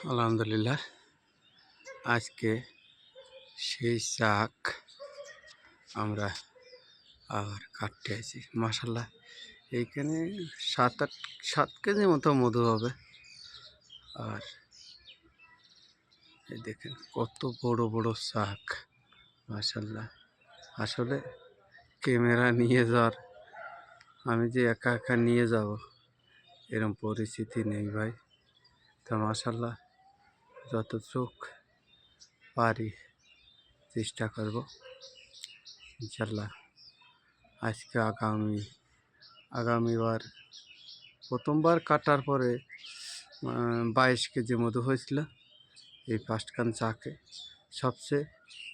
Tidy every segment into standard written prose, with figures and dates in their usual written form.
আলহামদুলিল্লাহ, আজকে সেই শাক আমরা আবার কাটতে আছি। মাশাল্লাহ, এইখানে 7 কেজি মতো মধু হবে। আর এই দেখেন কত বড় বড় শাক, মাশাল্লাহ। আসলে ক্যামেরা নিয়ে যাওয়ার, আমি যে একা একা নিয়ে যাব এরকম পরিস্থিতি নেই ভাই। তা মাশাল্লাহ, যতটুক পারি চেষ্টা করব ইনশাল্লাহ। আজকে আগামীবার প্রথমবার কাটার পরে 22 কেজি মধু হয়েছিল। এই ফার্স্ট কান চাকে সবচেয়ে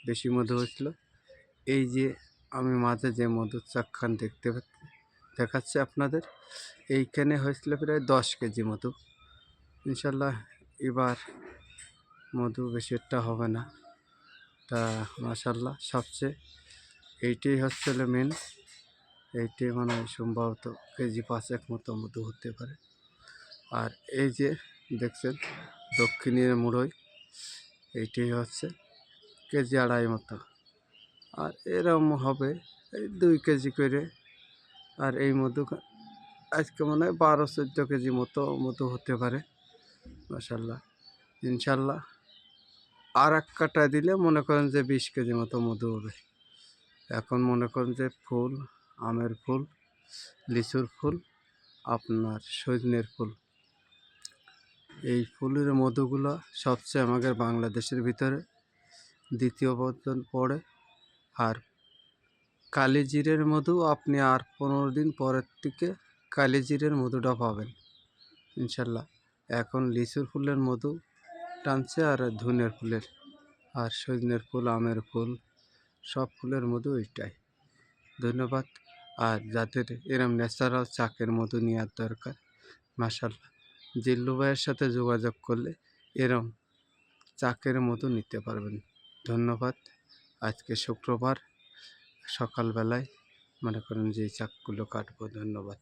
বেশি মধু হয়েছিল। এই যে আমি মাঝে যে মধুর চাকখান দেখাচ্ছি আপনাদের, এইখানে হয়েছিল প্রায় 10 কেজি মধু। ইনশাল্লাহ এবার মধু বেশি একটা হবে না। তা মাশাল্লাহ, সবচেয়ে এইটাই হচ্ছিল মেন। এইটাই মানে হয় সম্ভবত কেজি 5 মতো মধু হতে পারে। আর এই যে দেখছেন দক্ষিণের মুড়োয়, এইটাই হচ্ছে কেজি 2.5 মতো। আর এরম হবে এই 2 কেজি করে। আর এই মধু আজকে মনে হয় 12-14 কেজি মতো মধু হতে পারে মাশাল্লাহ। ইনশাল্লাহ আর এক কাটা দিলে মনে করেন যে 20 কেজি মতো মধু হবে। এখন মনে করেন যে ফুল, আমের ফুল, লিচুর ফুল, আপনার সজনের ফুল, এই ফুলের মধুগুলো সবচেয়ে আমাদের বাংলাদেশের ভিতরে দ্বিতীয় অবস্থান পড়ে। আর কালিজিরের মধু আপনি আর 15 দিন পরের থেকে কালিজিরের মধুটা পাবেন ইনশাল্লাহ। এখন লিচুর ফুলের মধু টানছে, আর ধুনের ফুলের, আর সজনের ফুল, আমের ফুল, সব ফুলের মধু এইটাই। ধন্যবাদ। আর যাদের এরম ন্যাচারাল চাকের মধু নেওয়ার দরকার, মাশাল্লাহ জিল্লু ভাইয়ের সাথে যোগাযোগ করলে এরম চাকের মধু নিতে পারবেন। ধন্যবাদ। আজকে শুক্রবার সকালবেলায় মনে করেন যে এই চাকগুলো কাটবো। ধন্যবাদ।